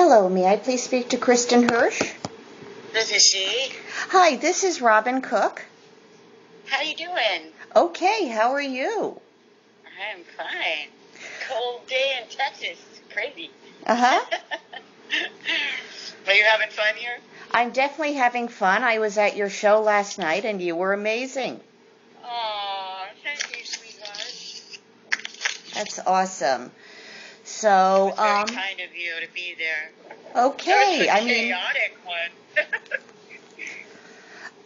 Hello, may I please speak to Kristin Hersh? This is she. Hi, this is Robin Cook. How you doing? Okay, how are you? I'm fine. Cold day in Texas. Crazy. Uh-huh. Are you having fun here? I'm definitely having fun. I was at your show last night and you were amazing. Aw, thank you, sweetheart. That's awesome. So, It was very kind of you to be there. okay, That was a chaotic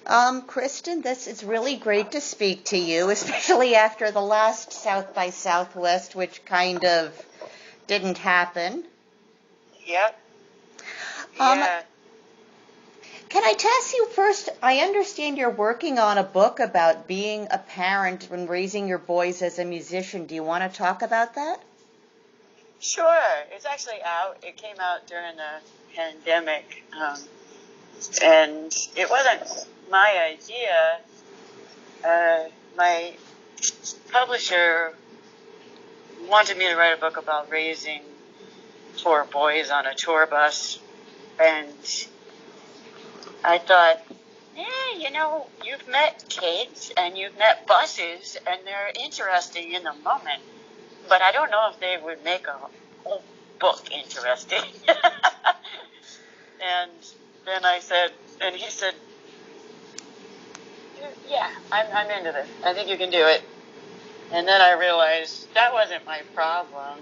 one. Kristin, it's really great to speak to you, especially after the last South by Southwest, which kind of didn't happen. Yep. Yeah. Can I ask you first, I understand you're working on a book about being a parent and raising your boys as a musician. Do you want to talk about that? Sure. It's actually out. It came out during the pandemic. And it wasn't my idea. My publisher wanted me to write a book about raising 4 boys on a tour bus. And I thought, you've met kids and you've met buses and they're interesting in the moment. But I don't know if they would make a whole book interesting. And then I said, and he said, yeah, I'm into this. I think you can do it. And then I realized that wasn't my problem.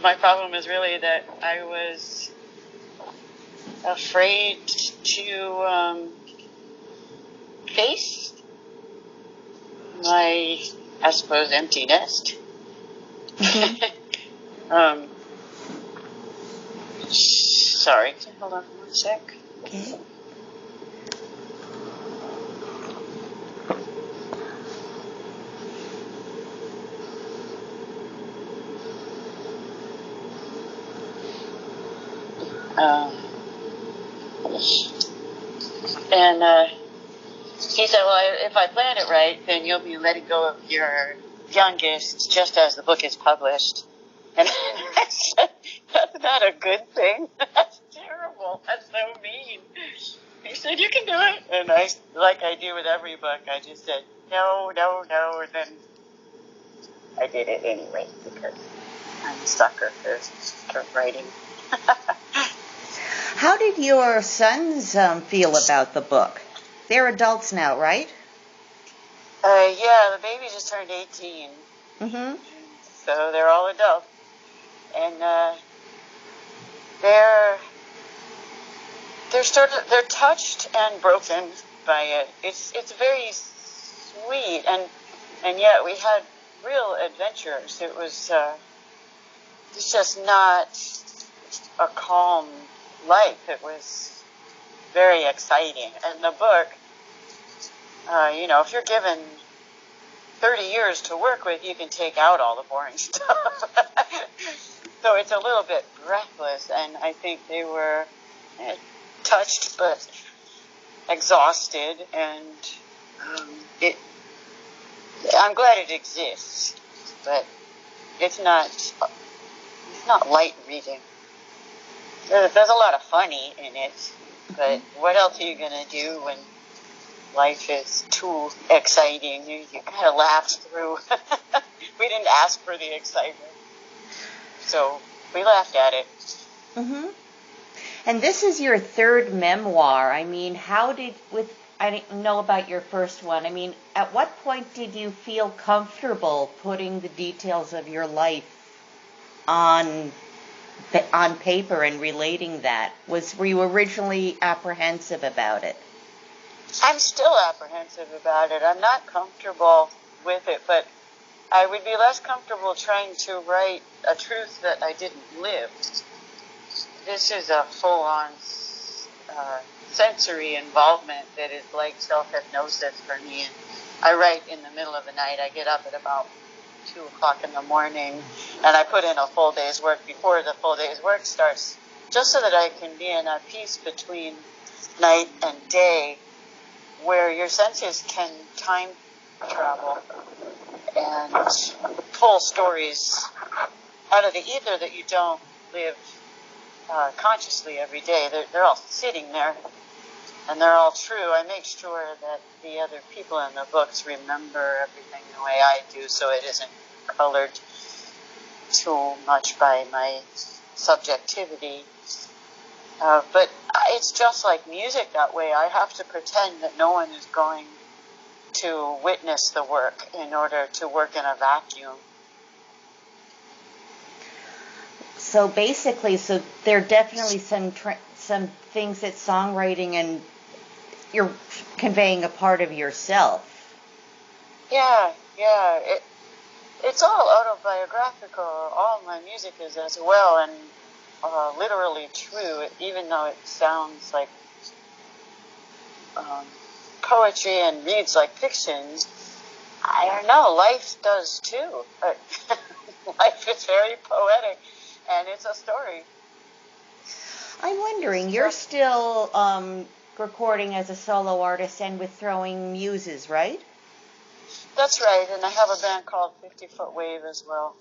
My problem is really that I was afraid to face my, I suppose, empty nest. Sorry, hold on one sec. Okay. And he said, well, if I plan it right, then you'll be letting go of your youngest just as the book is published. And I said, that's not a good thing. That's terrible. That's so mean. He said, you can do it. And I, like I do with every book, I just said, no. And then I did it anyway because I'm a sucker for writing. How did your sons feel about the book? They're adults now, right? Yeah, the baby just turned 18. Mm-hmm. So they're all adults. And they're touched and broken by it. It's very sweet, and yet we had real adventures. It's just not a calm life. It was very exciting. And the book, if you're given 30 years to work with, you can take out all the boring stuff. So it's a little bit breathless, and I think they were touched but exhausted, and I'm glad it exists, but it's not light reading. There's a lot of funny in it, but what else are you going to do when life is too exciting? You kind of laugh through. We didn't ask for the excitement, so we laughed at it. Mm-hmm. And this is your third memoir. I mean, I didn't know about your first one. I mean, at what point did you feel comfortable putting the details of your life on paper and relating that? Were you originally apprehensive about it? I'm still apprehensive about it. I'm not comfortable with it, but I would be less comfortable trying to write a truth that I didn't live. This is a full-on sensory involvement that is like self-hypnosis for me. And I write in the middle of the night. I get up at about 2 o'clock in the morning, and I put in a full day's work before the full day's work starts, just so that I can be in a peace between night and day where your senses can time travel and pull stories out of the ether that you don't live consciously every day. They're all sitting there, and they're all true. I make sure that the other people in the books remember everything the way I do, so it isn't colored too much by my subjectivity. But it's just like music that way. I have to pretend that no one is going to witness the work in order to work in a vacuum. So basically, there are definitely some things that songwriting and you're conveying a part of yourself. Yeah. It's all autobiographical. All my music is as well, and literally true, even though it sounds like poetry and reads like fiction. I don't know, life does too. Life is very poetic, and it's a story. I'm wondering, you're still recording as a solo artist and with Throwing Muses, right? That's right, and I have a band called 50 Foot Wave as well.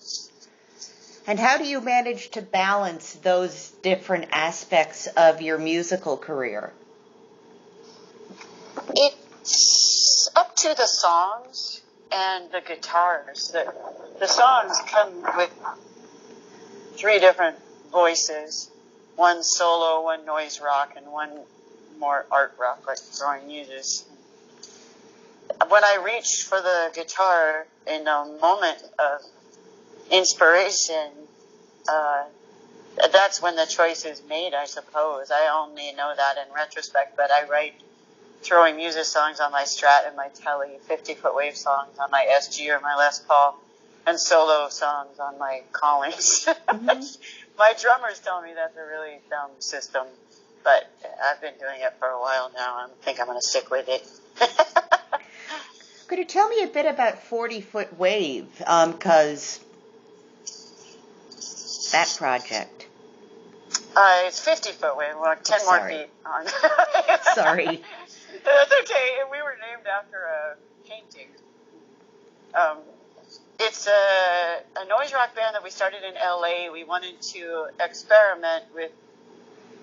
And how do you manage to balance those different aspects of your musical career? It's up to the songs and the guitars. The songs come with 3 different voices. One solo, one noise rock, and one more art rock, like Throwing Muses. When I reach for the guitar in a moment of inspiration, that's when the choice is made, I suppose. I only know that in retrospect, but I write Throwing Muses songs on my Strat and my Tele, 50 Foot Wave songs on my SG or my Les Paul, and solo songs on my Collins. Mm-hmm. My drummers tell me that's a really dumb system, but I've been doing it for a while now, and I think I'm going to stick with it. Could you tell me a bit about 40 Foot Wave, because that project? It's 50 Foot Wave, like 10 more feet on. Sorry. That's okay. We were named after a painting. It's a noise rock band that we started in LA. We wanted to experiment with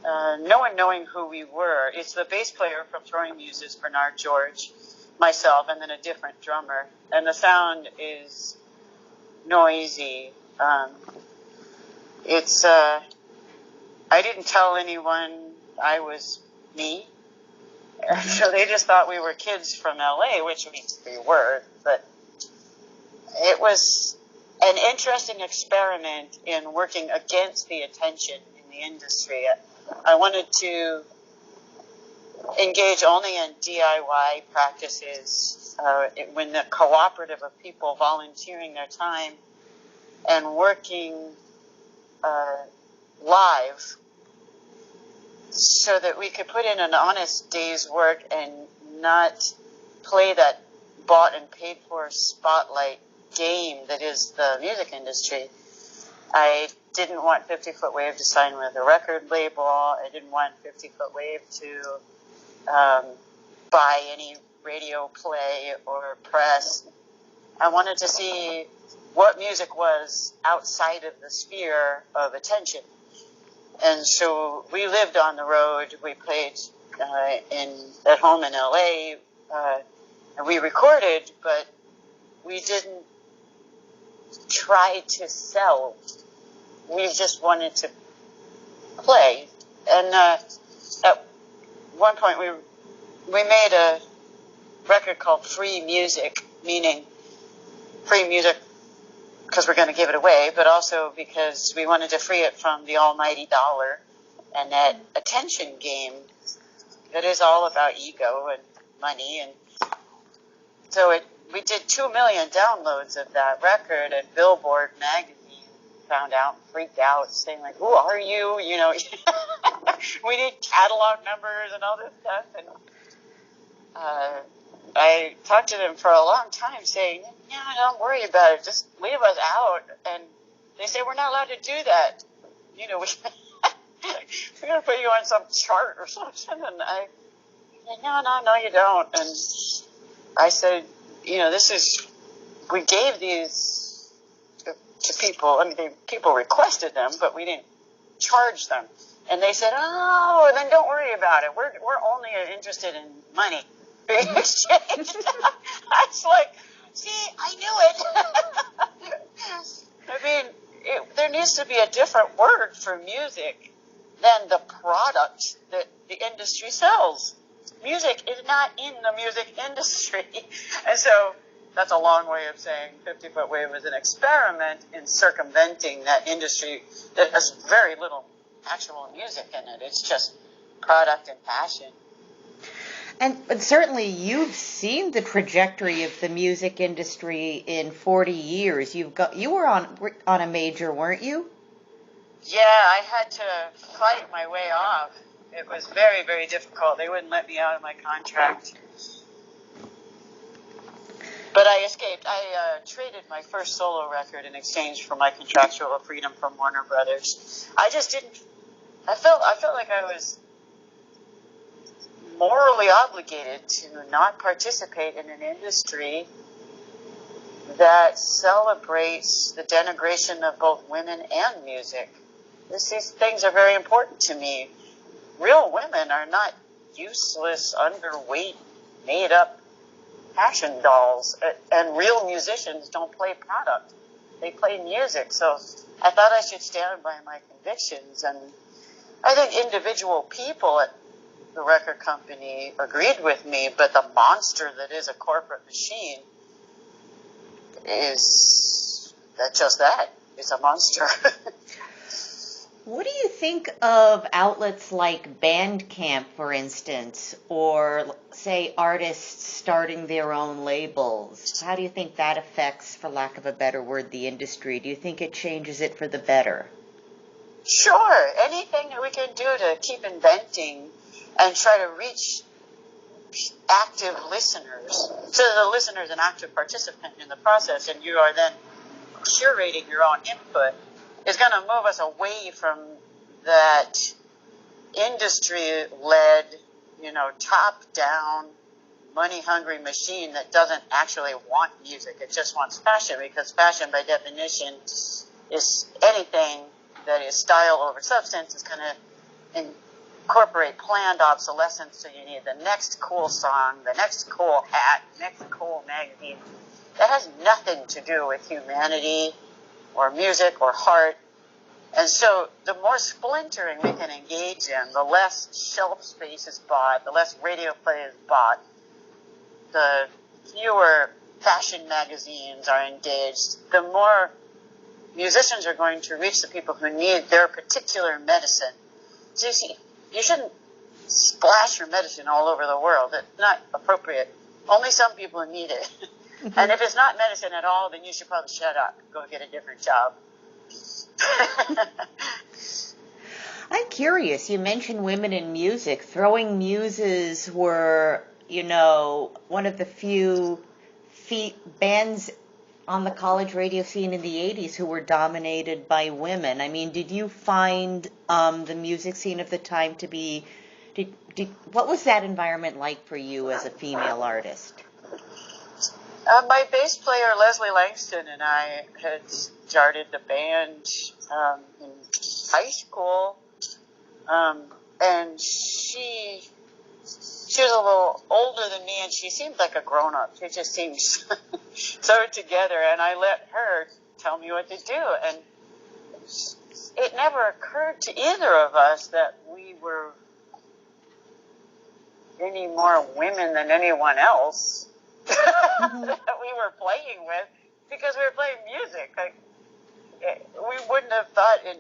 no one knowing who we were. It's the bass player from Throwing Muses, Rnrg, myself, and then a different drummer. And the sound is noisy. I didn't tell anyone I was me. So they just thought we were kids from LA, which we were, but it was an interesting experiment in working against the attention in the industry. I wanted to engage only in DIY practices, when the cooperative of people volunteering their time and working live, so that we could put in an honest day's work and not play that bought and paid for spotlight game that is the music industry. I didn't want 50 Foot Wave to sign with a record label. I didn't want 50 Foot Wave to buy any radio play or press. I wanted to see what music was outside of the sphere of attention. And so we lived on the road. We played at home in LA, and we recorded, but we didn't try to sell. We just wanted to play. And at one point, we made a record called Free Music, meaning free music because we're going to give it away, but also because we wanted to free it from the almighty dollar and that attention game that is all about ego and money. And so we did 2 million downloads of that record, and Billboard magazine found out and freaked out, saying like, "Who are you? You know, we need catalog numbers and all this stuff." And I talked to them for a long time, saying, "Yeah, don't worry about it. Just leave us out." And they say, "We're not allowed to do that. You know, we're going to put you on some chart or something." And I said, "No, you don't." And I said, we gave these to people. I mean, people requested them, but we didn't charge them. And they said, oh, then don't worry about it. We're only interested in money being exchanged. I was like, see, I knew it. I mean, there needs to be a different word for music than the product that the industry sells. Music is not in the music industry. And so that's a long way of saying 50-Foot Wave was an experiment in circumventing that industry that has very little actual music in it. It's just product and passion. But certainly you've seen the trajectory of the music industry in 40 years. You were on a major, weren't you? Yeah, I had to fight my way off. It was very, very difficult. They wouldn't let me out of my contract. But I escaped. I traded my first solo record in exchange for my contractual freedom from Warner Brothers. I just didn't. I felt like I was morally obligated to not participate in an industry that celebrates the denigration of both women and music. These things are very important to me. Real women are not useless, underweight, made-up fashion dolls, and real musicians don't play product. They play music. So I thought I should stand by my convictions, and I think individual people at the record company agreed with me, but the monster that is a corporate machine is just that. It's a monster. What do you think of outlets like Bandcamp, for instance, or, say, artists starting their own labels? How do you think that affects, for lack of a better word, the industry? Do you think it changes it for the better? Sure. Anything that we can do to keep inventing and try to reach active listeners, so the listener is an active participant in the process, and you are then curating your own input, is going to move us away from that industry-led, top-down, money-hungry machine that doesn't actually want music. It just wants fashion, because fashion, by definition, is anything that is style over substance. Is going to incorporate planned obsolescence, so you need the next cool song, the next cool hat, next cool magazine. That has nothing to do with humanity or music or heart. And so the more splintering we can engage in, the less shelf space is bought, the less radio play is bought, the fewer fashion magazines are engaged, the more musicians are going to reach the people who need their particular medicine. So you see, you shouldn't splash your medicine all over the world. It's not appropriate. Only some people need it. And if it's not medicine at all, then you should probably shut up. Go get a different job. I'm curious. You mentioned women in music. Throwing Muses were, one of the few bands on the college radio scene in the 80s who were dominated by women. I mean, did you find the music scene of the time to be... what was that environment like for you as a female artist? My bass player, Leslie Langston, and I had started the band in high school, and she was a little older than me, and she seemed like a grown-up. She just seemed so together, and I let her tell me what to do, and it never occurred to either of us that we were any more women than anyone else. Mm-hmm. That we were playing with, because we were playing music. Like, we wouldn't have thought in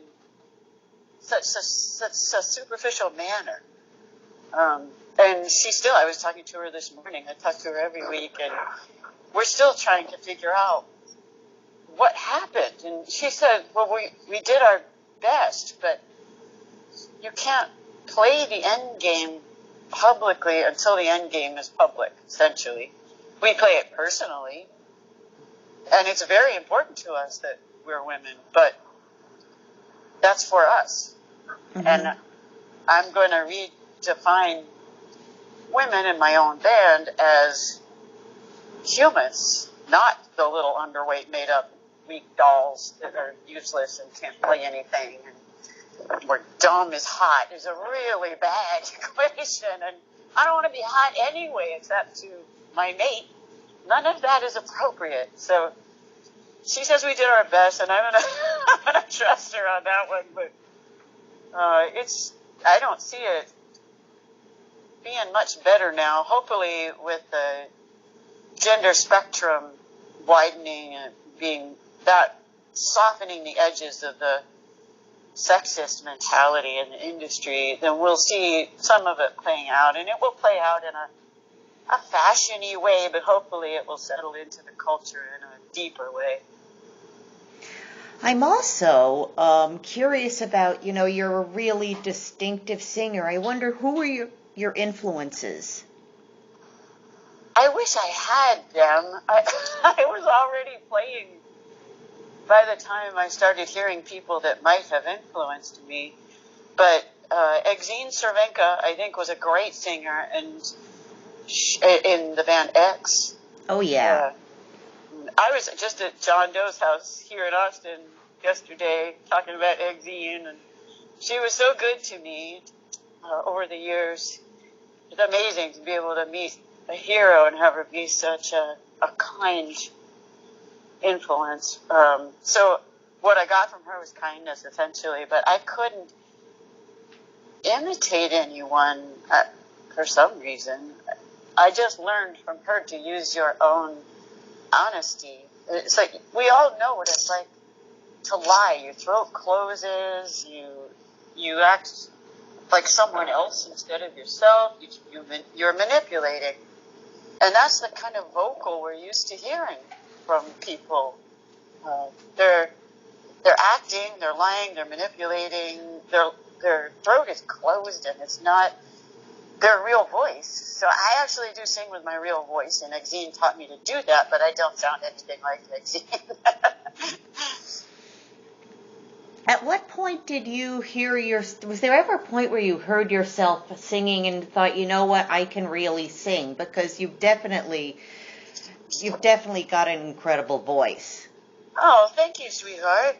such a superficial manner. And I was talking to her this morning. I talk to her every week, and we're still trying to figure out what happened. And she said, well, we did our best, but you can't play the end game publicly until the end game is public, essentially. We play it personally, and it's very important to us that we're women, but that's for us. Mm-hmm. And I'm going to redefine women in my own band as humans, not the little underweight, made-up, weak dolls that are useless and can't play anything. where dumb is hot is a really bad equation, and I don't want to be hot anyway, except to my mate. None of that is appropriate. So she says we did our best, and I'm gonna trust her on that one. But I don't see it being much better now. Hopefully, with the gender spectrum widening and being that softening the edges of the sexist mentality in the industry, then we'll see some of it playing out, and it will play out in a fashion-y way, but hopefully it will settle into the culture in a deeper way. I'm also curious about, you're a really distinctive singer. I wonder, who are your influences? I wish I had them. I was already playing by the time I started hearing people that might have influenced me. But Sxsw, I think, was a great singer, and in the band X. Oh, yeah. I was just at John Doe's house here in Austin yesterday talking about Sxsw, and she was so good to me over the years. It's amazing to be able to meet a hero and have her be such a kind influence. So what I got from her was kindness, essentially, but I couldn't imitate anyone for some reason. I just learned from her to use your own honesty. It's like, we all know what it's like to lie. Your throat closes, you act like someone else instead of yourself, you're manipulating. And that's the kind of vocal we're used to hearing from people. They're acting, they're lying, they're manipulating, their throat is closed, and it's not their real voice. So I actually do sing with my real voice, and Sxsw taught me to do that, but I don't sound anything like Sxsw. At what point did you hear was there ever a point where you heard yourself singing and thought, you know what, I can really sing? Because you've definitely got an incredible voice. Oh, thank you, sweetheart.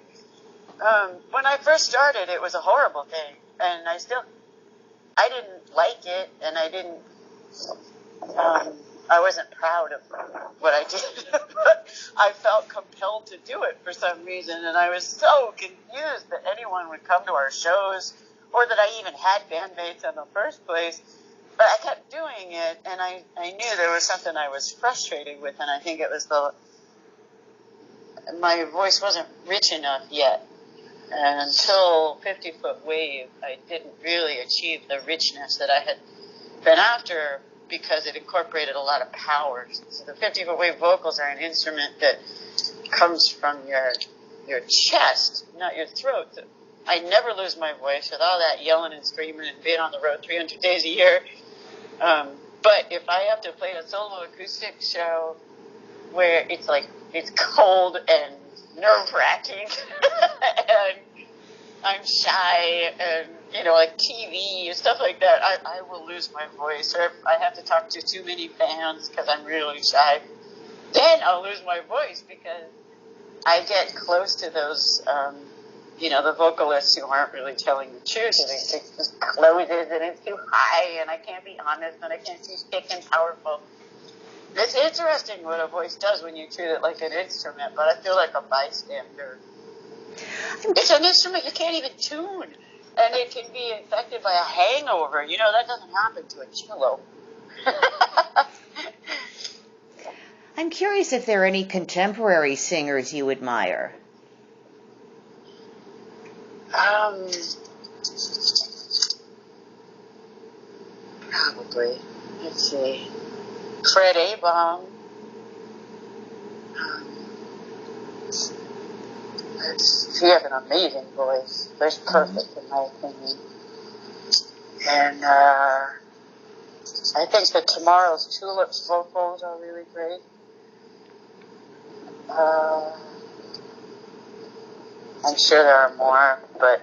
When I first started, it was a horrible thing, and I didn't like it, and I wasn't proud of what I did, but I felt compelled to do it for some reason, and I was so confused that anyone would come to our shows, or that I even had bandmates in the first place, but I kept doing it, and I knew there was something I was frustrated with, and I think it was my voice wasn't rich enough yet. And until 50-Foot Wave, I didn't really achieve the richness that I had been after, because it incorporated a lot of power. So the 50-Foot Wave vocals are an instrument that comes from your chest, not your throat. I never lose my voice with all that yelling and screaming and being on the road 300 days a year. But if I have to play a solo acoustic show where it's cold and nerve-wracking and I'm shy and, like TV and stuff like that, I will lose my voice. Or if I have to talk to too many fans because I'm really shy, then I'll lose my voice, because I get close to those, the vocalists who aren't really telling the truth, and it just closes and it's too high and I can't be honest and I can't be thick and powerful. It's interesting what a voice does when you treat it like an instrument, but I feel like a bystander. It's an instrument you can't even tune, and it can be infected by a hangover. That doesn't happen to a cello. I'm curious if there are any contemporary singers you admire. Probably. Let's see. Fred A-Bomb. He has an amazing voice. That's perfect, in my opinion. And I think that Tomorrow's Tulips vocals are really great. I'm sure there are more, but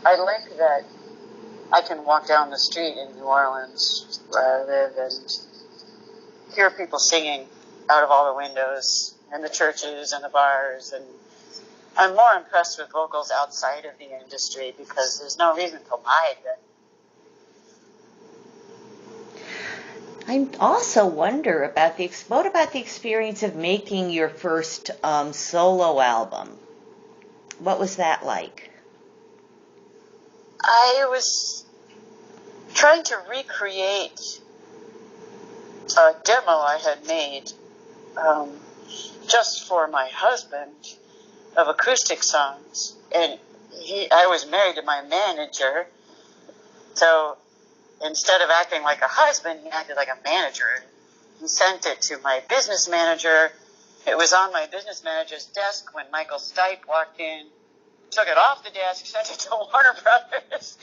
I like that I can walk down the street in New Orleans, where I live, and hear people singing out of all the windows, and the churches and the bars, and I'm more impressed with vocals outside of the industry because there's no reason to hide that. I also wonder about what about the experience of making your first solo album? What was that like? I was trying to recreate a demo I had made just for my husband of acoustic songs, and I was married to my manager, so instead of acting like a husband, he acted like a manager. He sent it to my business manager. It was on my business manager's desk when Michael Stipe walked in, took it off the desk, sent it to Warner Brothers,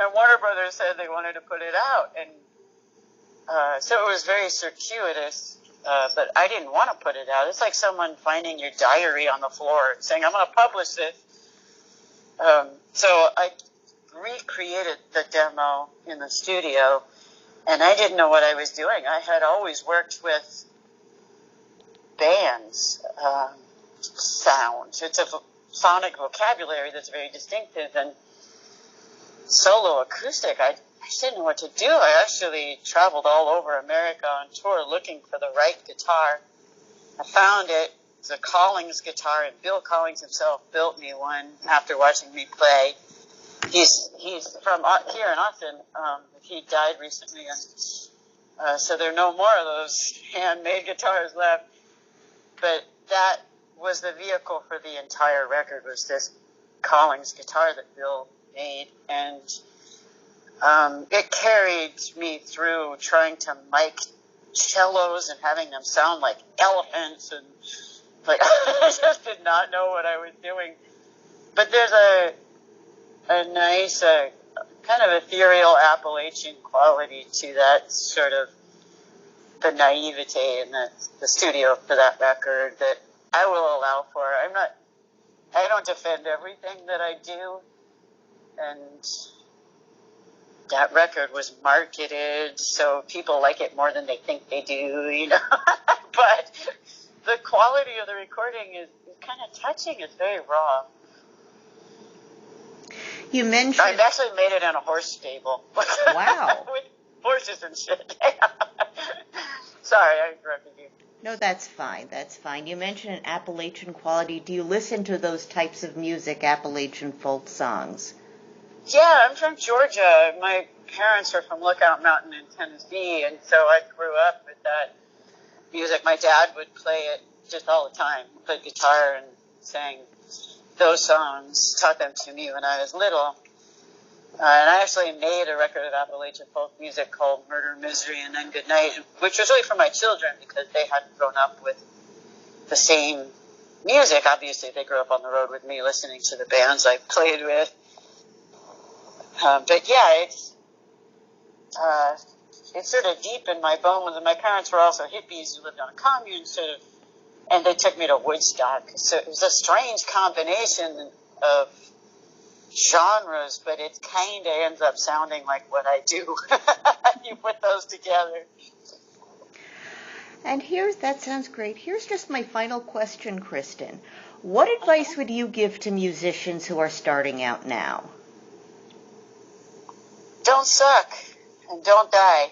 and Warner Brothers said they wanted to put it out, and so it was very circuitous. But I didn't want to put it out. It's like someone finding your diary on the floor and saying, I'm going to publish this. So I recreated the demo in the studio, and I didn't know what I was doing. I had always worked with bands, sounds. It's a sonic vocabulary that's very distinctive, and solo acoustic, I just didn't know what to do. I actually traveled all over America on tour looking for the right guitar. I found it. It's a Collings guitar, and Bill Collings himself built me one after watching me play. He's from here in Austin. He died recently, and so there are no more of those handmade guitars left. But that was the vehicle for the entire record, was this Collings guitar that Bill made, and it carried me through trying to mic cellos and having them sound like elephants, and like I just did not know what I was doing. But there's a nice kind of ethereal Appalachian quality to that, sort of the naivete in the studio for that record that I will allow for. I don't defend everything that I do, and that record was marketed so people like it more than they think they do, you know. But the quality of the recording is kind of touching. It's very raw. You mentioned... I've actually made it in a horse stable. Wow. With horses and shit. Sorry, I interrupted you. No, that's fine. That's fine. You mentioned an Appalachian quality. Do you listen to those types of music, Appalachian folk songs? Yeah, I'm from Georgia. My parents are from Lookout Mountain in Tennessee, and so I grew up with that music. My dad would play it just all the time, played guitar and sang those songs, taught them to me when I was little. And I actually made a record of Appalachian folk music called Murder, Misery, and Then Good Night, which was really for my children because they hadn't grown up with the same music. Obviously, they grew up on the road with me listening to the bands I played with. But yeah, it's sort of deep in my bones. And my parents were also hippies who lived on a commune, sort of, and they took me to Woodstock. So it was a strange combination of genres, but it kind of ends up sounding like what I do. You put those together. And that sounds great. Here's just my final question, Kristin. What advice would you give to musicians who are starting out now? Don't suck and don't die.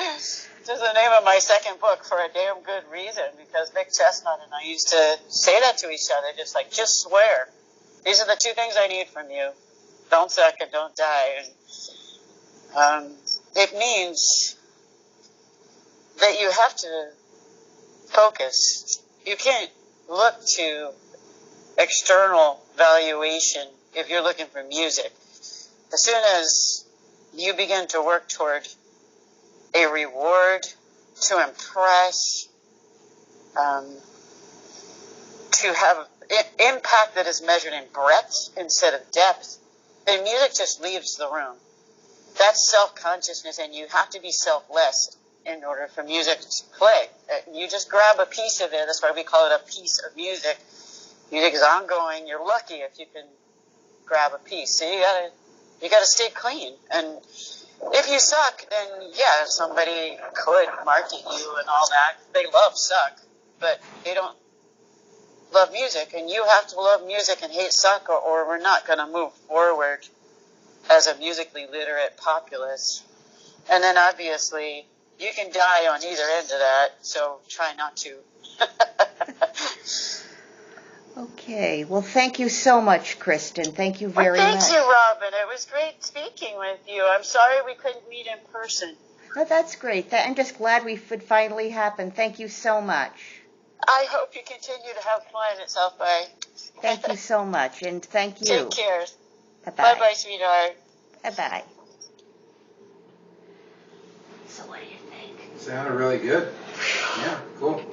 This is the name of my second book for a damn good reason, because Vic Chestnut and I used to say that to each other, just swear. These are the two things I need from you. Don't suck and don't die. And it means that you have to focus. You can't look to external valuation if you're looking for music. As soon as you begin to work toward a reward, to impress, to have impact that is measured in breadth instead of depth, then music just leaves the room. That's self-consciousness, and you have to be selfless in order for music to play. You just grab a piece of it. That's why we call it a piece of music. Music is ongoing. You're lucky if you can grab a piece. So you gotta stay clean. And if you suck, then yeah, somebody could market you and all that. They love suck, but they don't love music, and you have to love music and hate soccer, or we're not going to move forward as a musically literate populace. And then obviously you can die on either end of that, so try not to. Okay. Well, thank you so much, Kristin. Thank you very much. Thank you, Robin. It was great speaking with you. I'm sorry we couldn't meet in person. No, that's great. I'm just glad we could finally happen. Thank you so much. I hope you continue to have fun at South by. Thank you so much, and thank you. Take care. Bye-bye. Bye-bye, sweetheart. Bye-bye. So what do you think? Sounded really good. Yeah, cool.